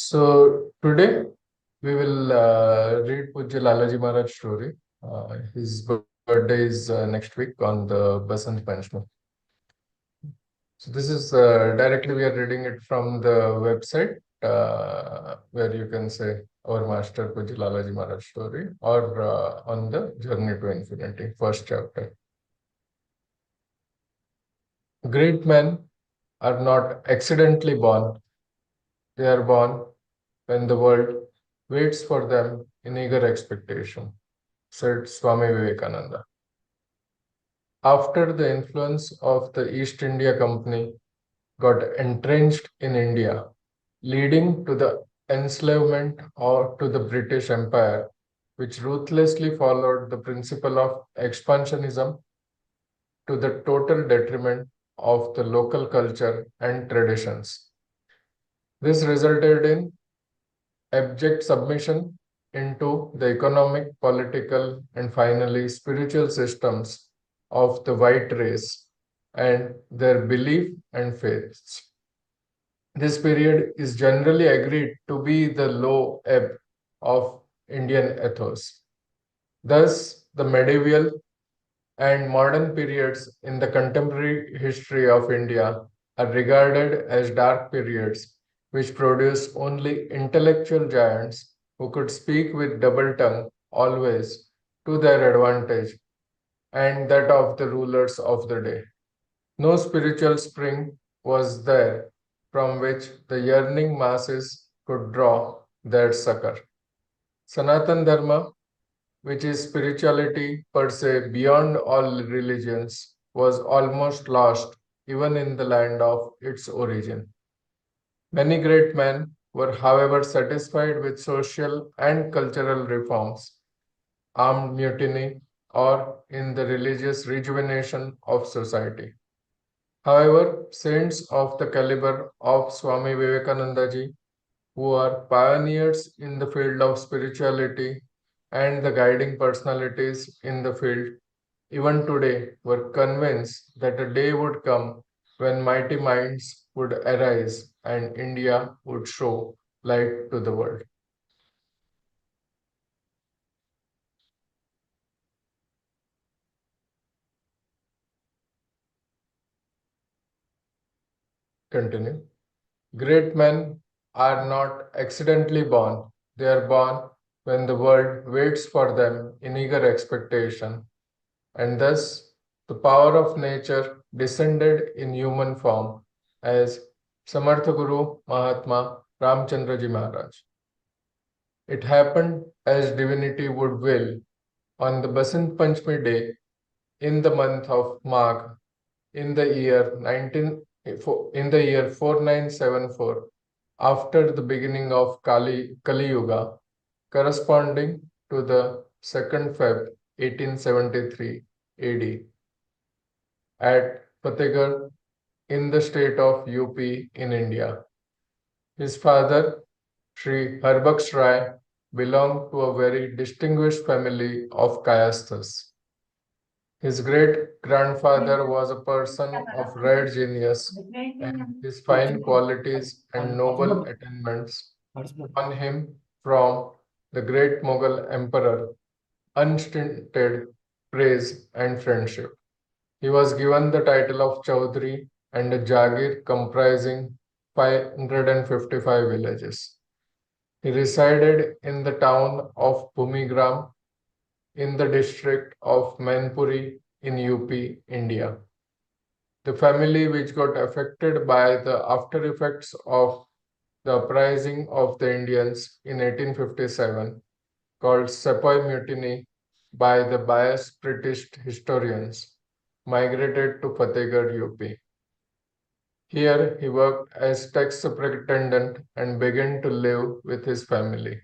So today we will read Pujya Lalaji Maharaj story. His birthday is next week on the Basant Panchami. So this is directly we are reading it from the website where you can say our master Pujya Lalaji Maharaj story or on the Journey to Infinity, first chapter. Great men are not accidentally born. They are born when the world waits for them in eager expectation, said Swami Vivekananda. After the influence of the East India Company got entrenched in India, leading to the enslavement or to the British Empire, which ruthlessly followed the principle of expansionism to the total detriment of the local culture and traditions. This resulted in abject submission into the economic, political, and finally spiritual systems of the white race and their belief and faiths. This period is generally agreed to be the low ebb of Indian ethos. Thus, the medieval and modern periods in the contemporary history of India are regarded as dark periods which produced only intellectual giants who could speak with double tongue always to their advantage and that of the rulers of the day. No spiritual spring was there from which the yearning masses could draw their succor. Sanatan Dharma, which is spirituality per se beyond all religions, was almost lost even in the land of its origin. Many great men were, however, satisfied with social and cultural reforms, armed mutiny, or in the religious rejuvenation of society. However, saints of the caliber of Swami Vivekananda ji, who are pioneers in the field of spirituality and the guiding personalities in the field, even today were convinced that a day would come when mighty minds would arise and India would show light to the world. Continue. Great men are not accidentally born, they are born when the world waits for them in eager expectation, and thus the power of nature descended in human form as Samartha Guru Mahatma Ramchandraji Maharaj. It happened as divinity would will on the Basant Panchami day in the month of Magh in the year 4974 after the beginning of Kali Yuga, corresponding to the 2nd Feb 1873 AD at Fatehgarh in the state of UP in India. His father, Sri Harbaksh Rai, belonged to a very distinguished family of Kayasthas. His great grandfather was a person of rare genius, and his fine qualities and noble attainments won him from the great Mughal emperor unstinted praise and friendship. He was given the title of Chaudhry and a Jagir comprising 555 villages. He resided in the town of Bhumigram in the district of Mainpuri in UP, India. The family which got affected by the after effects of the uprising of the Indians in 1857, called Sepoy Mutiny by the biased British historians, migrated to Fatehgarh, UP. Here he worked as tax superintendent and began to live with his family.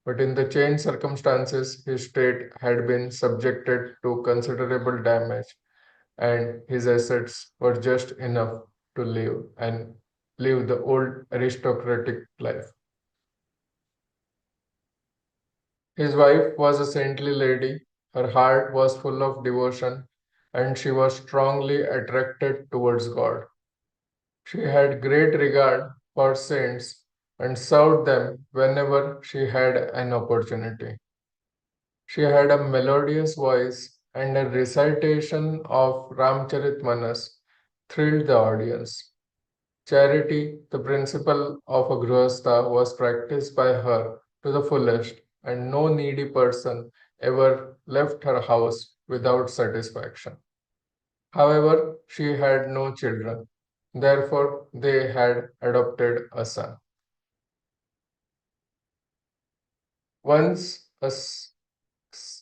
But in the changed circumstances, his state had been subjected to considerable damage, and his assets were just enough to live the old aristocratic life. His wife was a saintly lady, her heart was full of devotion, and she was strongly attracted towards God. She had great regard for saints and served them whenever she had an opportunity. She had a melodious voice, and a recitation of Ramcharitmanas thrilled the audience. Charity, the principle of a grihastha, was practiced by her to the fullest, and no needy person ever left her house without satisfaction. However, she had no children. Therefore, they had adopted a son. Once a, s-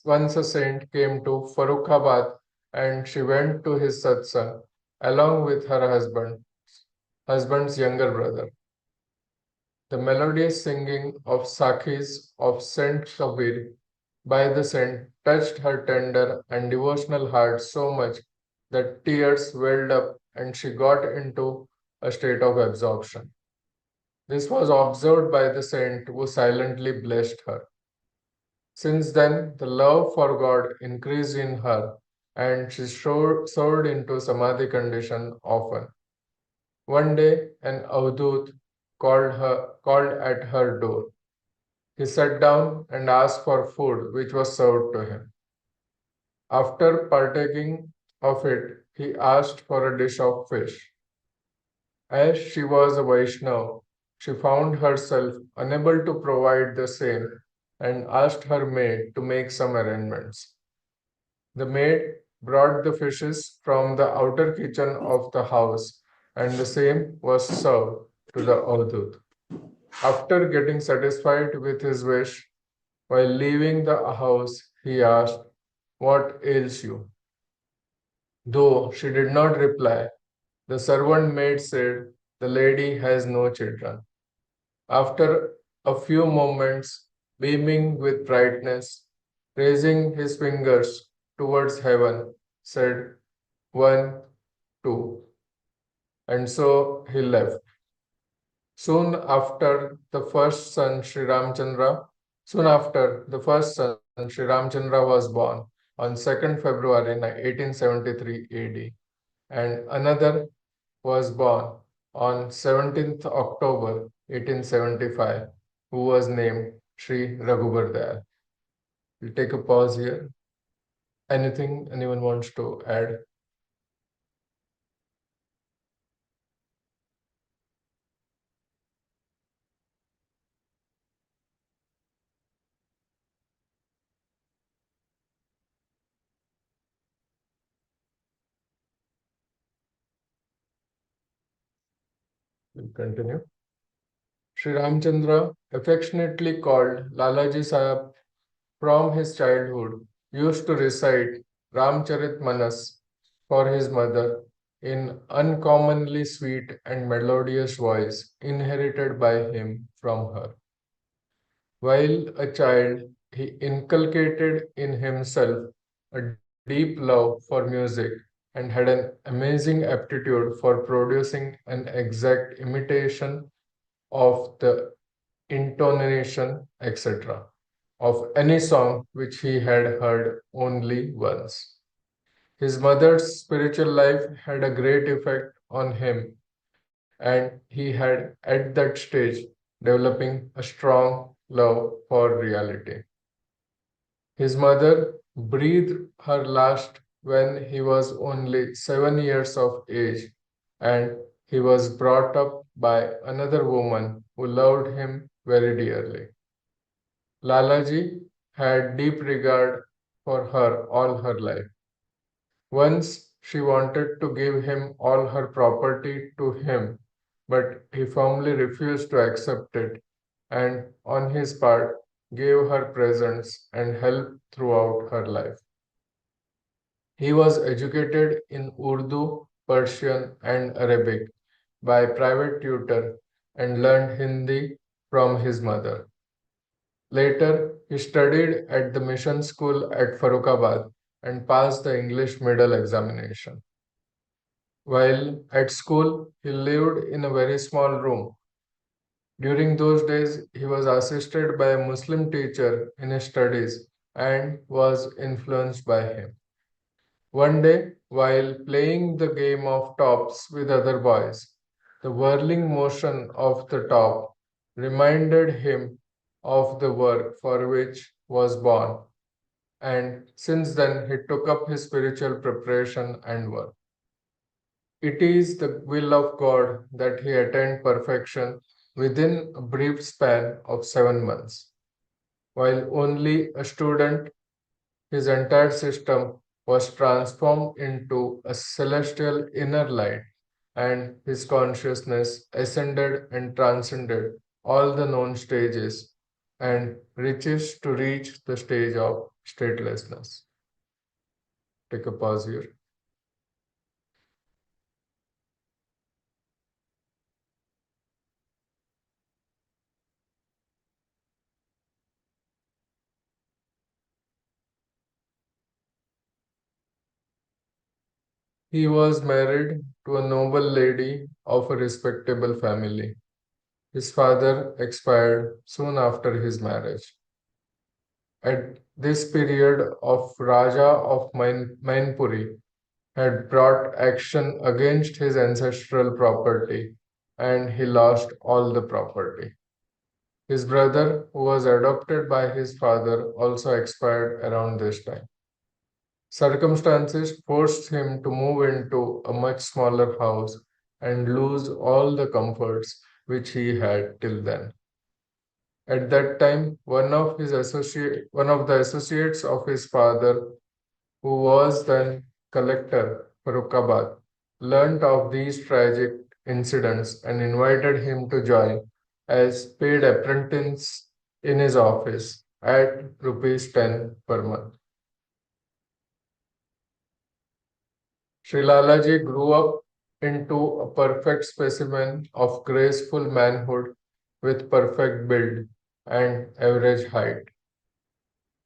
once a saint came to Farrukhabad and she went to his satsang along with her husband's younger brother. The melodious singing of Sakhis of Saint Kabir by the saint touched her tender and devotional heart so much that tears welled up and she got into a state of absorption. This was observed by the saint who silently blessed her. Since then, the love for God increased in her and she soared into samadhi condition often. One day, an avdut called at her door. He sat down and asked for food, which was served to him. After partaking of it, he asked for a dish of fish. As she was a Vaishnava, she found herself unable to provide the same and asked her maid to make some arrangements. The maid brought the fishes from the outer kitchen of the house, and the same was served to the Avdut. After getting satisfied with his wish, while leaving the house, he asked, "What ails you?" Though she did not reply, the servant maid said, "The lady has no children." After a few moments, beaming with brightness, raising his fingers towards heaven, said, "One, two," and so he left. Soon after the first son, Sri Ramchandra, Soon after the first son, Sri Ramchandra was born on 2nd February 1873 AD, and another was born on 17th October 1875, who was named Sri Raghubar Dayal. We'll take a pause here. Anything anyone wants to add? We'll continue. Sri Ramchandra, affectionately called Lalaji Sahib from his childhood, used to recite Ramcharitmanas for his mother in uncommonly sweet and melodious voice inherited by him from her. While a child, he inculcated in himself a deep love for music and had an amazing aptitude for producing an exact imitation of the intonation, etc., of any song which he had heard only once. His mother's spiritual life had a great effect on him, and he had, at that stage, developing a strong love for reality. His mother breathed her last when he was only 7 years of age, and he was brought up by another woman who loved him very dearly. Lalaji had deep regard for her all her life. Once she wanted to give him all her property to him, but he firmly refused to accept it and, on his part, gave her presents and help throughout her life. He was educated in Urdu, Persian, and Arabic by private tutor and learned Hindi from his mother. Later, he studied at the mission school at Farrukhabad and passed the English middle examination. While at school, he lived in a very small room. During those days, he was assisted by a Muslim teacher in his studies and was influenced by him. One day, while playing the game of tops with other boys, the whirling motion of the top reminded him of the work for which was born, and since then he took up his spiritual preparation and work. It is the will of God that he attained perfection within a brief span of 7 months. While only a student, his entire system was transformed into a celestial inner light, and his consciousness ascended and transcended all the known stages and reaches to reach the stage of statelessness. Take a pause here. He was married to a noble lady of a respectable family. His father expired soon after his marriage. At this period of Raja of Mainpuri had brought action against his ancestral property, and he lost all the property. His brother, who was adopted by his father, also expired around this time. Circumstances forced him to move into a much smaller house and lose all the comforts which he had till then. At that time, one of the associates of his father, who was then collector Farrukhabad, learnt of these tragic incidents and invited him to join as paid apprentice in his office at rupees 10 per month. Sri Lalaji grew up into a perfect specimen of graceful manhood with perfect build and average height.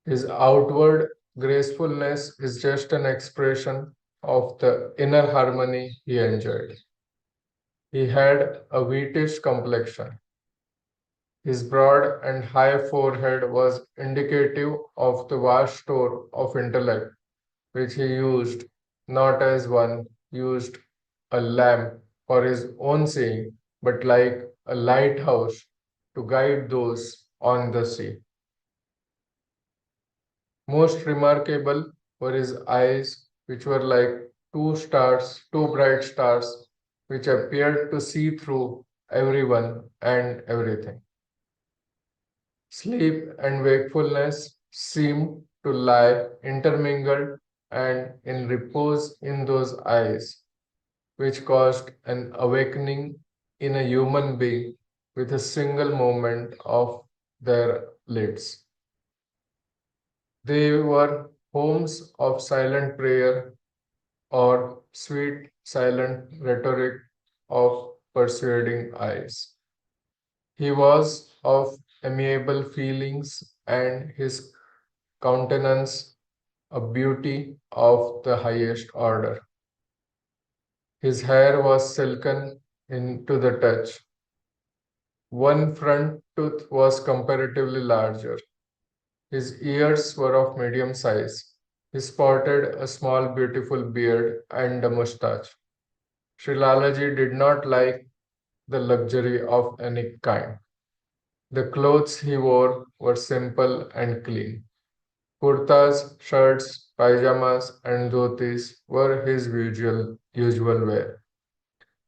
His outward gracefulness is just an expression of the inner harmony he enjoyed. He had a wheatish complexion. His broad and high forehead was indicative of the vast store of intellect which he used not as one used a lamp for his own seeing, but like a lighthouse to guide those on the sea. Most remarkable were his eyes, which were like two bright stars, which appeared to see through everyone and everything. Sleep and wakefulness seemed to lie intermingled and in repose in those eyes, which caused an awakening in a human being with a single moment of their lids. They were homes of silent prayer or sweet silent rhetoric of persuading eyes. He was of amiable feelings, and his countenance a beauty of the highest order. His hair was silken into the touch. One front tooth was comparatively larger. His ears were of medium size. He sported a small beautiful beard and a moustache. Sri Lalaji did not like the luxury of any kind. The clothes he wore were simple and clean. Kurtas, shirts, pajamas, and dhotis were his usual wear.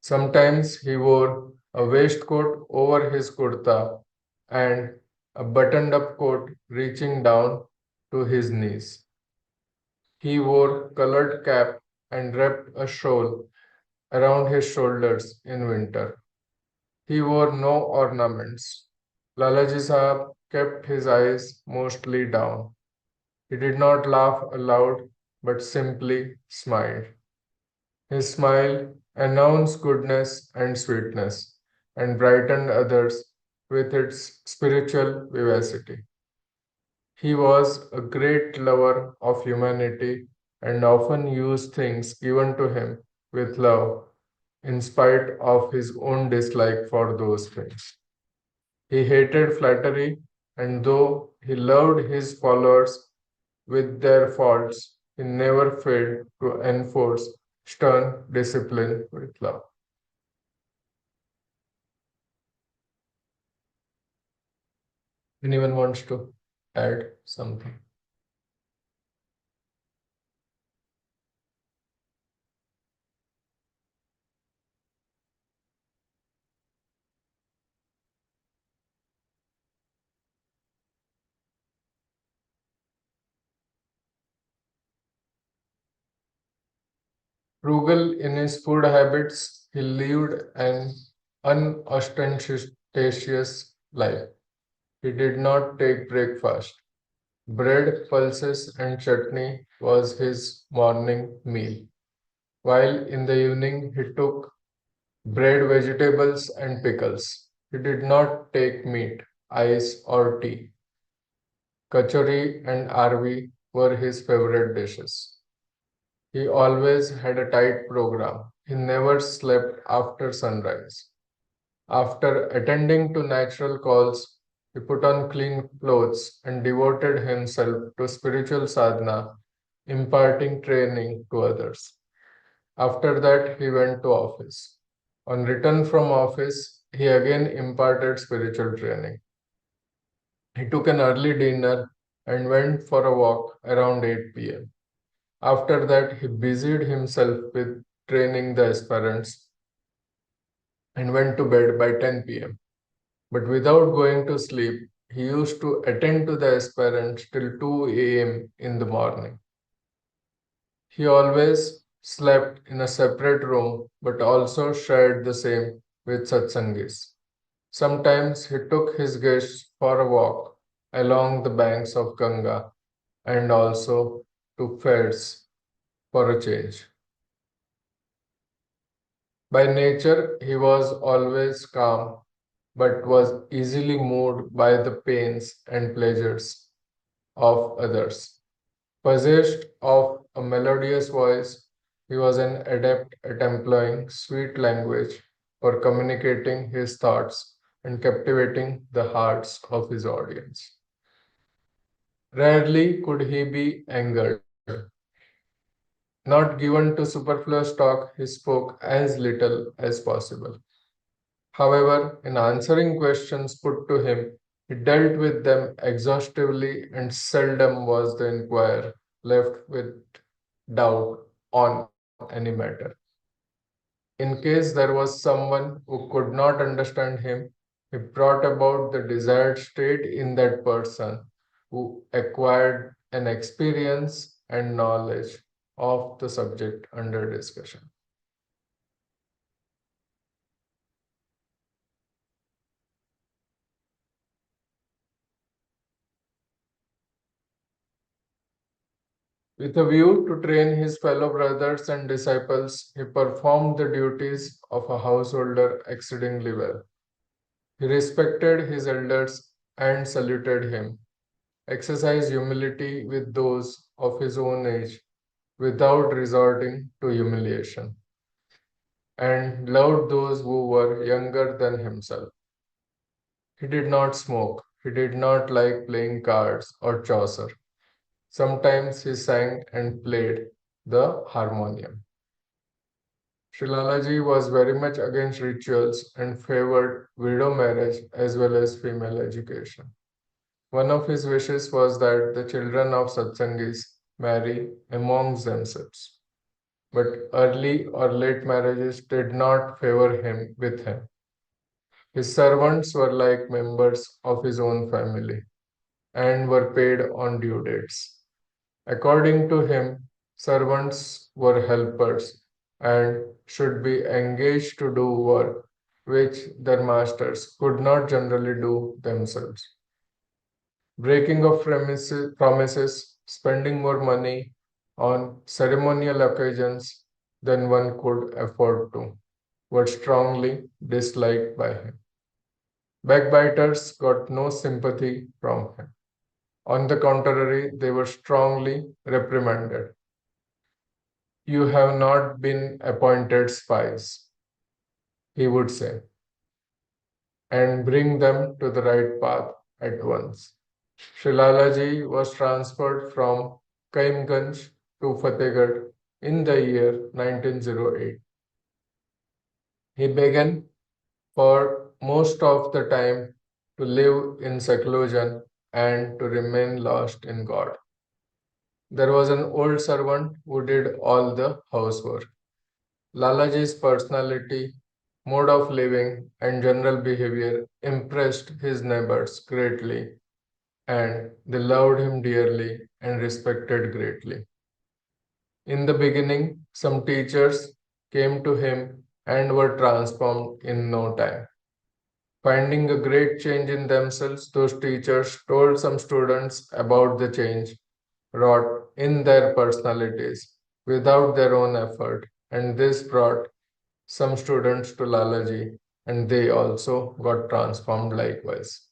Sometimes he wore a waistcoat over his kurta and a buttoned up coat reaching down to his knees. He wore colored cap and wrapped a shawl around his shoulders in winter. He wore no ornaments. Lalaji Sahab kept his eyes mostly down. He did not laugh aloud but simply smiled. His smile announced goodness and sweetness and brightened others with its spiritual vivacity. He was a great lover of humanity and often used things given to him with love in spite of his own dislike for those things. He hated flattery, and though he loved his followers with their faults, he never failed to enforce stern discipline with love. Anyone wants to add something? Frugal in his food habits, he lived an unostentatious life. He did not take breakfast. Bread, pulses, and chutney was his morning meal, while in the evening he took bread, vegetables, and pickles. He did not take meat, ice, or tea. Kachori and arvi were his favorite dishes. He always had a tight program. He never slept after sunrise. After attending to natural calls, he put on clean clothes and devoted himself to spiritual sadhana, imparting training to others. After that, he went to office. On return from office, he again imparted spiritual training. He took an early dinner and went for a walk around 8 p.m. After that, he busied himself with training the aspirants and went to bed by 10 p.m. But without going to sleep, he used to attend to the aspirants till 2 a.m. in the morning. He always slept in a separate room but also shared the same with satsangis. Sometimes he took his guests for a walk along the banks of Ganga and also to fairs for a change. By nature, he was always calm but was easily moved by the pains and pleasures of others. Possessed of a melodious voice, he was an adept at employing sweet language for communicating his thoughts and captivating the hearts of his audience. Rarely could he be angered. Not given to superfluous talk, he spoke as little as possible. However, in answering questions put to him, he dealt with them exhaustively and seldom was the inquirer left with doubt on any matter. In case there was someone who could not understand him, he brought about the desired state in that person who acquired an experience and knowledge of the subject under discussion. With a view to train his fellow brothers and disciples, he performed the duties of a householder exceedingly well. He respected his elders and saluted him, exercised humility with those of his own age without resorting to humiliation, and loved those who were younger than himself. He did not smoke, he did not like playing cards or Chaucer. Sometimes he sang and played the harmonium. Sri Lalaji was very much against rituals and favored widow marriage as well as female education. One of his wishes was that the children of satsangis marry amongst themselves. But early or late marriages did not favor him with him. His servants were like members of his own family and were paid on due dates. According to him, servants were helpers and should be engaged to do work which their masters could not generally do themselves. Breaking of promises, spending more money on ceremonial occasions than one could afford to, were strongly disliked by him. Backbiters got no sympathy from him. On the contrary, they were strongly reprimanded. You have not been appointed spies, he would say, and bring them to the right path at once. Shilalaji was transferred from Kaimganj to Fatehgarh in the year 1908. He began for most of the time to live in seclusion, and to remain lost in God. There was an old servant who did all the housework. Lalaji's personality, mode of living, and general behavior impressed his neighbors greatly, and they loved him dearly and respected greatly. In the beginning, some teachers came to him and were transformed in no time. Finding a great change in themselves, those teachers told some students about the change wrought in their personalities without their own effort, and this brought some students to Lalaji, and they also got transformed likewise.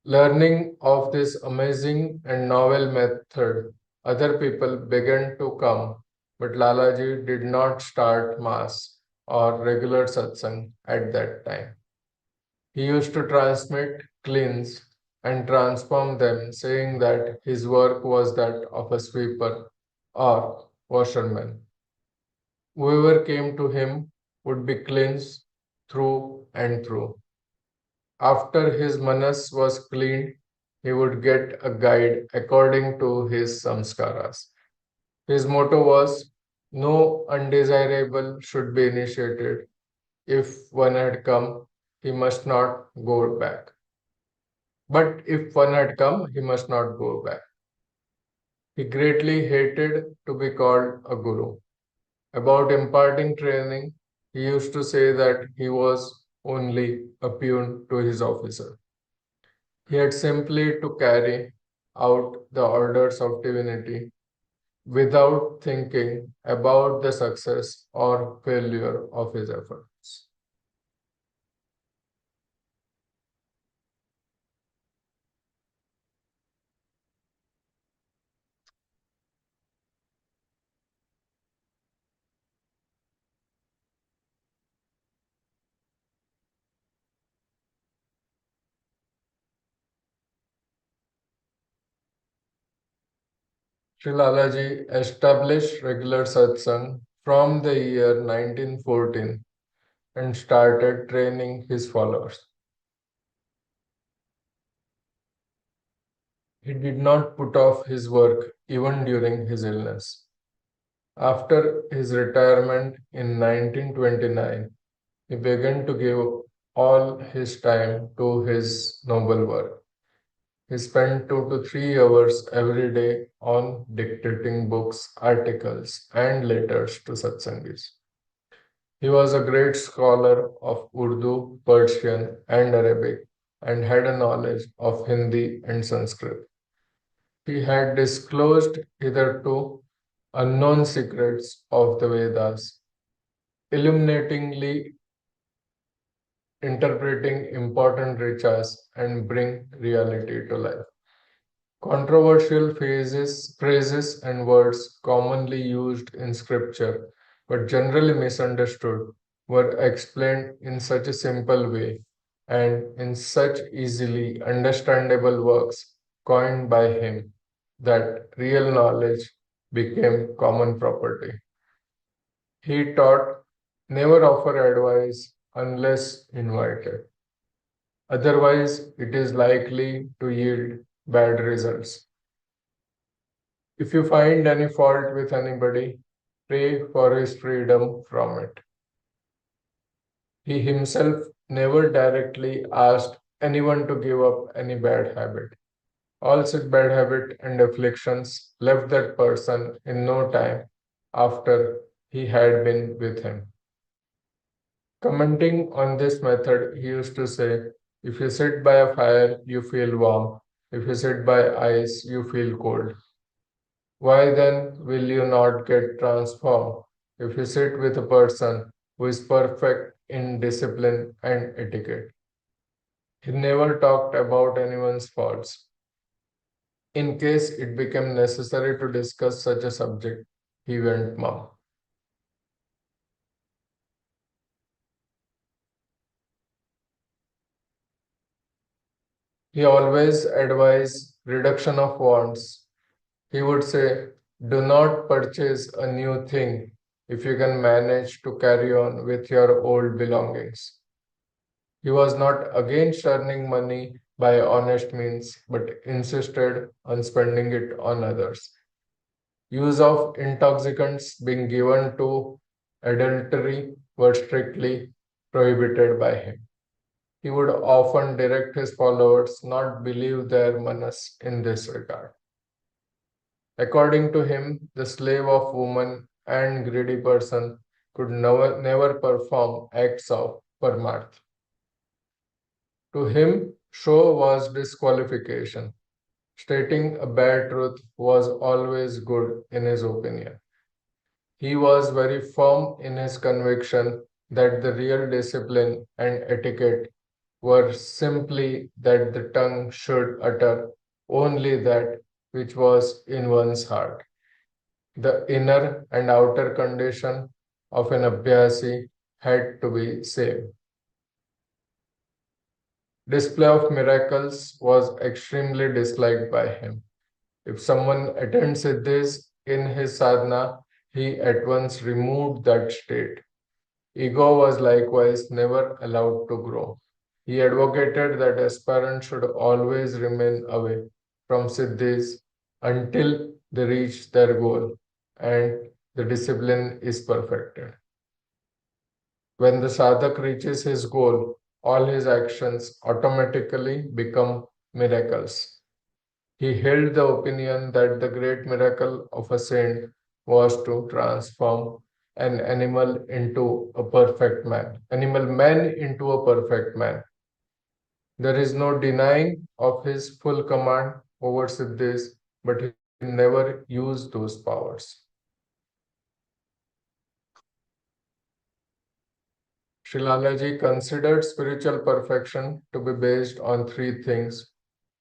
Learning of this amazing and novel method, other people began to come, but Lalaji did not start mass or regular satsang at that time. He used to transmit, cleanse, and transform them, saying that his work was that of a sweeper or washerman. Whoever came to him would be cleansed through and through. After his manas was cleaned, he would get a guide according to his samskaras. His motto was, no undesirable should be initiated. If one had come, he must not go back. But if one had come, he must not go back. He greatly hated to be called a guru. About imparting training, he used to say that he was only a peon to his officer. He had simply to carry out the orders of divinity without thinking about the success or failure of his efforts. Sri Lalaji established regular satsang from the year 1914 and started training his followers. He did not put off his work even during his illness. After his retirement in 1929, he began to give all his time to his noble work. He spent 2 to 3 hours every day on dictating books, articles, and letters to satsangis. He was a great scholar of Urdu, Persian, and Arabic, and had a knowledge of Hindi and Sanskrit. He had disclosed hitherto unknown secrets of the Vedas, illuminatingly interpreting important riches and bring reality to life. Controversial phrases and words commonly used in scripture but generally misunderstood were explained in such a simple way and in such easily understandable works coined by him that real knowledge became common property. He taught never offer advice unless invited. Otherwise, it is likely to yield bad results. If you find any fault with anybody, pray for his freedom from it. He himself never directly asked anyone to give up any bad habit. All such bad habit and afflictions left that person in no time after he had been with him. Commenting on this method, he used to say, if you sit by a fire, you feel warm. If you sit by ice, you feel cold. Why then will you not get transformed if you sit with a person who is perfect in discipline and etiquette? He never talked about anyone's faults. In case it became necessary to discuss such a subject, he went mum. He always advised reduction of wants. He would say, do not purchase a new thing if you can manage to carry on with your old belongings. He was not against earning money by honest means, but insisted on spending it on others. Use of intoxicants being given to adultery were strictly prohibited by him. He would often direct his followers not believe their manas in this regard. According to him, the slave of woman and greedy person could never perform acts of parmarth. To him, show was disqualification. Stating a bad truth was always good in his opinion. He was very firm in his conviction that the real discipline and etiquette were simply that the tongue should utter only that which was in one's heart. The inner and outer condition of an abhyasi had to be same. Display of miracles was extremely disliked by him. If someone attends this in his sadhana, he at once removed that state. Ego was likewise never allowed to grow. He advocated that aspirants should always remain away from siddhis until they reach their goal and the discipline is perfected. When the sadhak reaches his goal, all his actions automatically become miracles. He held the opinion that the great miracle of a saint was to transform an animal man into a perfect man. There is no denying of his full command over Siddhis, but he never used those powers. Sri Lalaji considered spiritual perfection to be based on three things: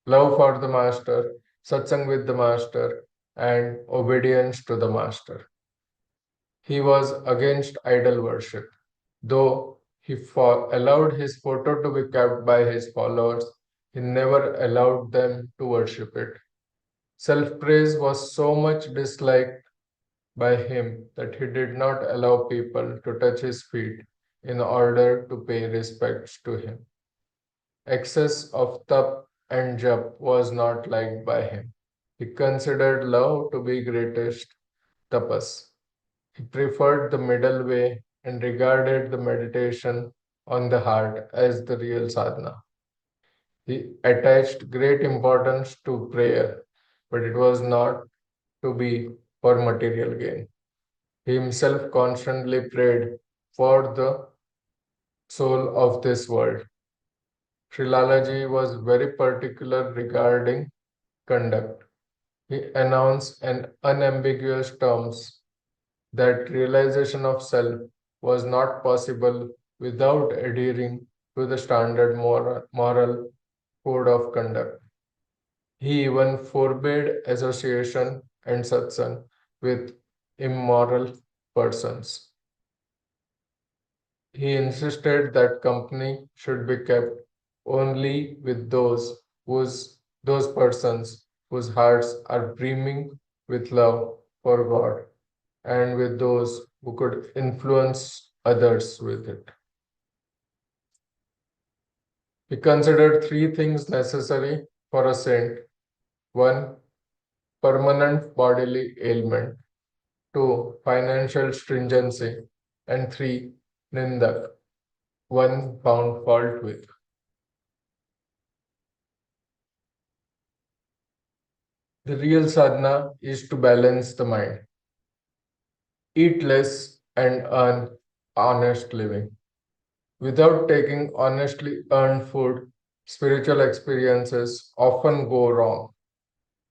love for the master, satsang with the master, and obedience to the master. He was against idol worship. Though he allowed his photo to be kept by his followers, he never allowed them to worship it. Self praise was so much disliked by him that he did not allow people to touch his feet in order to pay respects to him. Excess of tap and jap was not liked by him. He considered love to be greatest tapas. He preferred the middle way and regarded the meditation on the heart as the real sadhana. He attached great importance to prayer, but it was not to be for material gain. He himself constantly prayed for the soul of this world. Sri Lalaji was very particular regarding conduct. He announced in unambiguous terms that realization of self was not possible without adhering to the standard moral code of conduct. He even forbade association and satsang with immoral persons. He insisted that company should be kept only with those persons whose hearts are brimming with love for God and with those who could influence others with it. He considered three things necessary for a saint: one, permanent bodily ailment; two, financial stringency; and three, nindak, one found fault with. The real sadhana is to balance the mind, eat less, and earn honest living. Without taking honestly earned food, spiritual experiences often go wrong.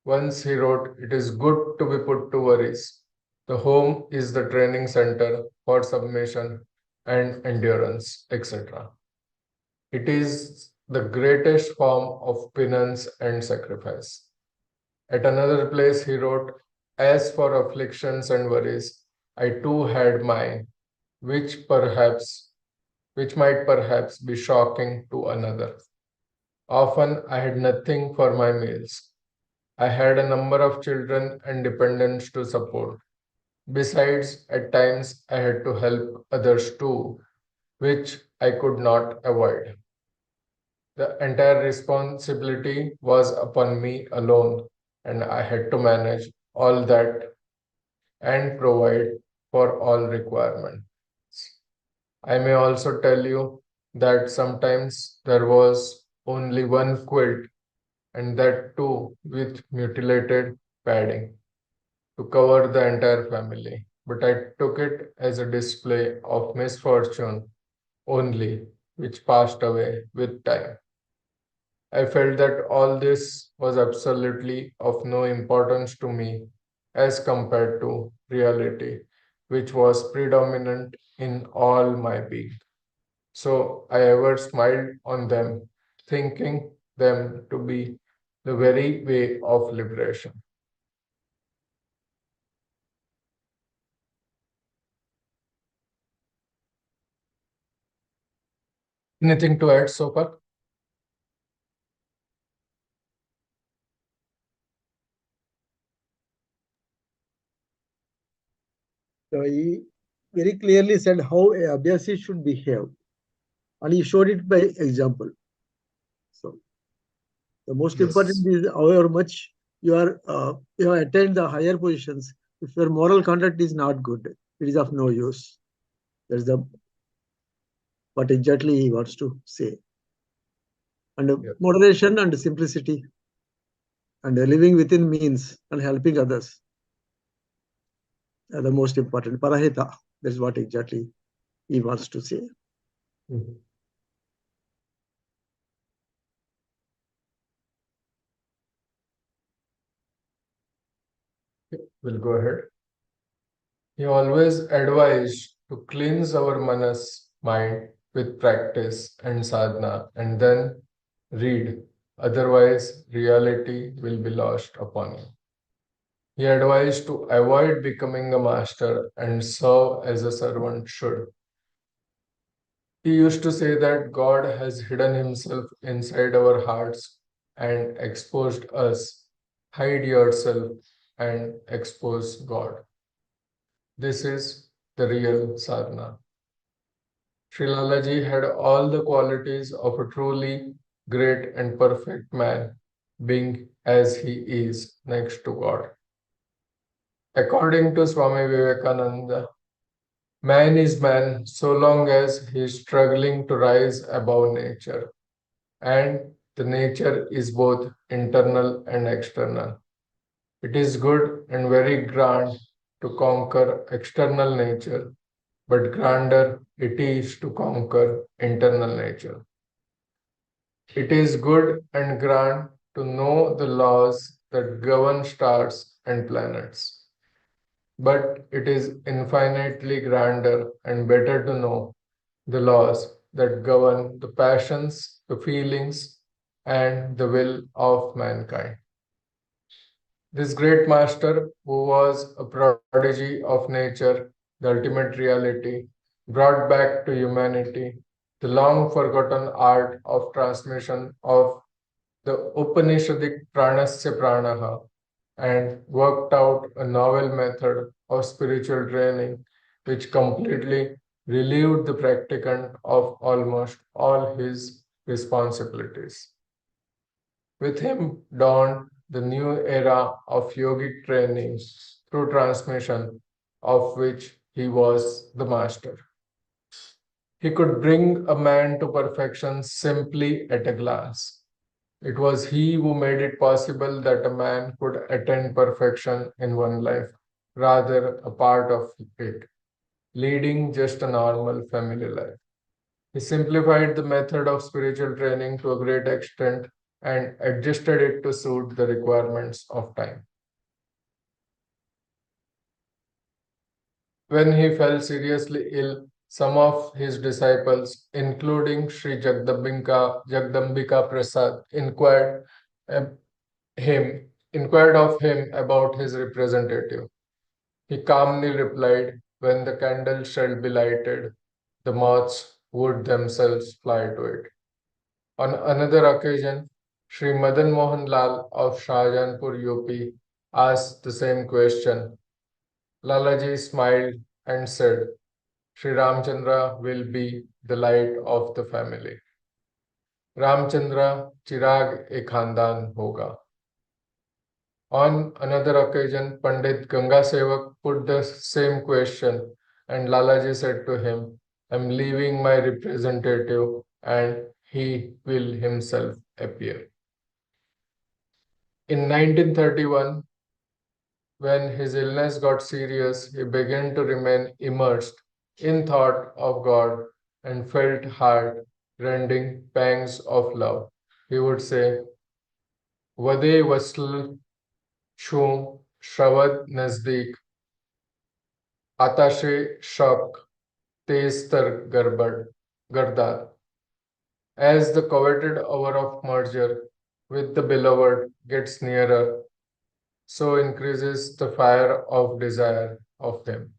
Once he wrote, "It is good to be put to worries. The home is the training center for submission and endurance, etc." It is the greatest form of penance and sacrifice. At another place, he wrote, "As for afflictions and worries, I too had mine, which perhaps which might perhaps be shocking to another. Often I had nothing for my meals. I had a number of children and dependents to support. Besides, at times I had to help others too, which I could not avoid. The entire responsibility was upon me alone, and I had to manage all that and provide for all requirements. I may also tell you that sometimes there was only one quilt, and that too with mutilated padding to cover the entire family. But I took it as a display of misfortune only, which passed away with time. I felt that all this was absolutely of no importance to me as compared to reality, which was predominant in all my being. So I ever smiled on them, thinking them to be the very way of liberation. Anything to add so far? So he very clearly said how a Abhyasi should behave, and he showed it by example. So the most important Yes. is however much you have attained the higher positions. If your moral conduct is not good, it is of no use. That's the what exactly he wants to say. And Yeah. moderation and simplicity and living within means and helping others are the most important. Parahita. That's what exactly he wants to say. Mhm. We'll go ahead. He always advised to cleanse our manas mind with practice and sadhana and then read, otherwise, reality will be lost upon you. He advised to avoid becoming a master and serve as a servant should. He used to say that God has hidden himself inside our hearts and exposed us. Hide yourself and expose God. This is the real sadhana. Sri Lalaji had all the qualities of a truly great and perfect man, being as he is next to God. According to Swami Vivekananda, man is man so long as he is struggling to rise above nature, and the nature is both internal and external. It is good and very grand to conquer external nature, but grander it is to conquer internal nature. It is good and grand to know the laws that govern stars and planets, but it is infinitely grander and better to know the laws that govern the passions, the feelings, and the will of mankind. This great master, who was a prodigy of nature, the ultimate reality, brought back to humanity the long forgotten art of transmission of the Upanishadic Pranasya Pranaha and worked out a novel method of spiritual training which completely relieved the practicant of almost all his responsibilities. With him dawned the new era of yogic training through transmission, of which he was the master. He could bring a man to perfection simply at a glance. It was he who made it possible that a man could attain perfection in one life, rather a part of it, leading just a normal family life. He simplified the method of spiritual training to a great extent and adjusted it to suit the requirements of time. When he fell seriously ill, some of his disciples, including Sri Jagdambika Prasad, um, inquired of him about his representative. He calmly replied, "When the candle shall be lighted, the moths would themselves fly to it." On another occasion, Sri Madan Mohan Lal of Shahjahanpur, UP, asked the same question. Lalaji smiled and said, "Sri Ramchandra will be the light of the family." Ramchandra चिराग ए खानदान होगा. On another occasion, Pandit Ganga Sevak put the same question, and Lalaji said to him, I'm leaving my representative, and he will himself appear. In 1931, when his illness got serious, he began to remain immersed in thought of God and felt heart rending pangs of love. He would say, Vade Vasl Shum Shavad Nazdik Atashe Shak Teztar Gardar. As the coveted hour of merger with the beloved gets nearer, so increases the fire of desire of him.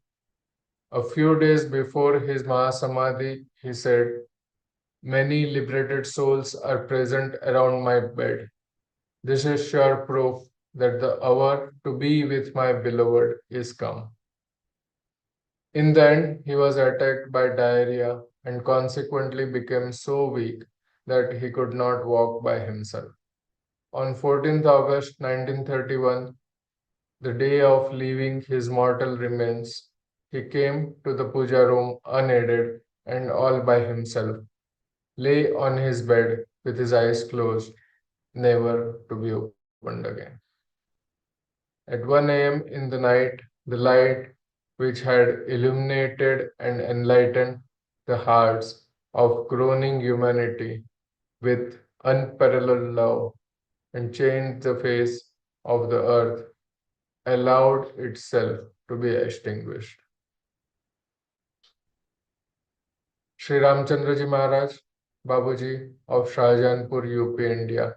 A few days before his Mahasamadhi, he said, Many liberated souls are present around my bed. This is sure proof that the hour to be with my beloved is come. In the end, he was attacked by diarrhea and consequently became so weak that he could not walk by himself. On 14th August 1931, the day of leaving his mortal remains, he came to the puja room unaided and all by himself, lay on his bed with his eyes closed, never to be opened again. At 1 a.m. in the night, the light which had illuminated and enlightened the hearts of groaning humanity with unparalleled love and changed the face of the earth, allowed itself to be extinguished. Sri Ramchandraji Maharaj, Babuji of Shahjahanpur, UP, India,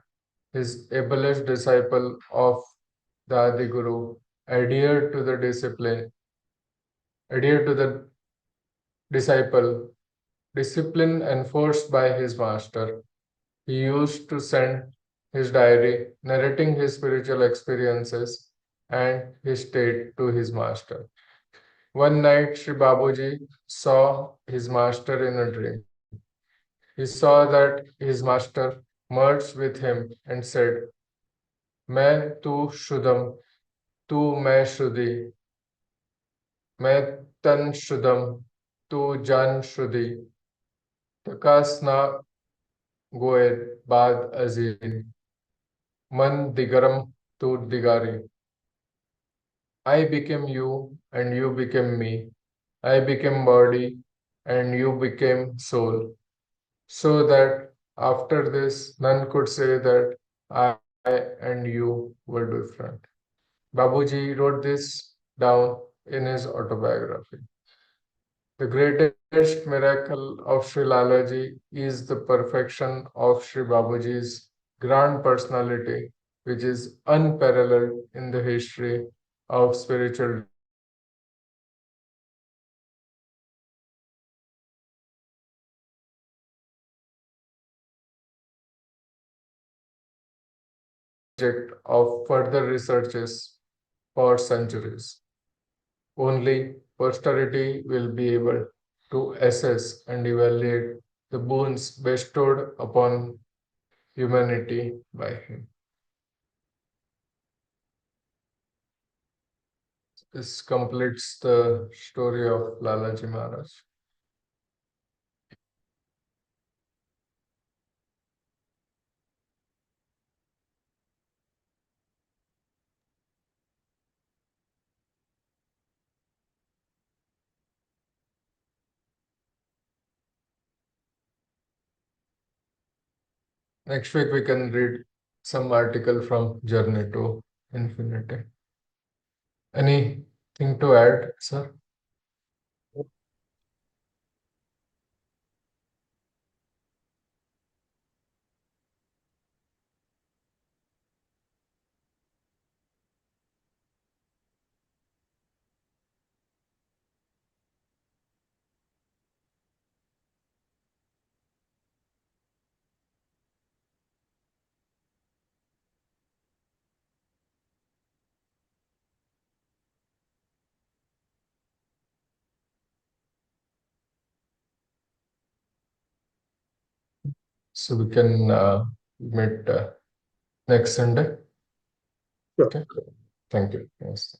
his ablest disciple of the Adi Guru, adhered to the discipline, adhered to the disciple, discipline enforced by his master. He used to send his diary narrating his spiritual experiences and his state to his master. One night, Sri Babuji saw his master in a dream. He saw that his master merged with him and said, मैं तू शुद्धम, तू मैं शुद्धि, मैं तन शुद्धम, तू जान शुद्धि, तकास ना गोए बाद अजीन, मन दिगरम तू Digari. I became you and you became me. I became body and you became soul. So that after this, none could say that I and you were different. Babuji wrote this down in his autobiography. The greatest miracle of Sri Lalaji is the perfection of Sri Babuji's grand personality, which is unparalleled in the history of spiritual development. It is subject of further researches for centuries. Only posterity will be able to assess and evaluate the boons bestowed upon humanity by him. This completes the story of Lalaji Maharaj. Next week we can read some article from Journey to Infinity. Anything to add, sir? So we can meet next Sunday. Sure. Okay. Thank you. Yes.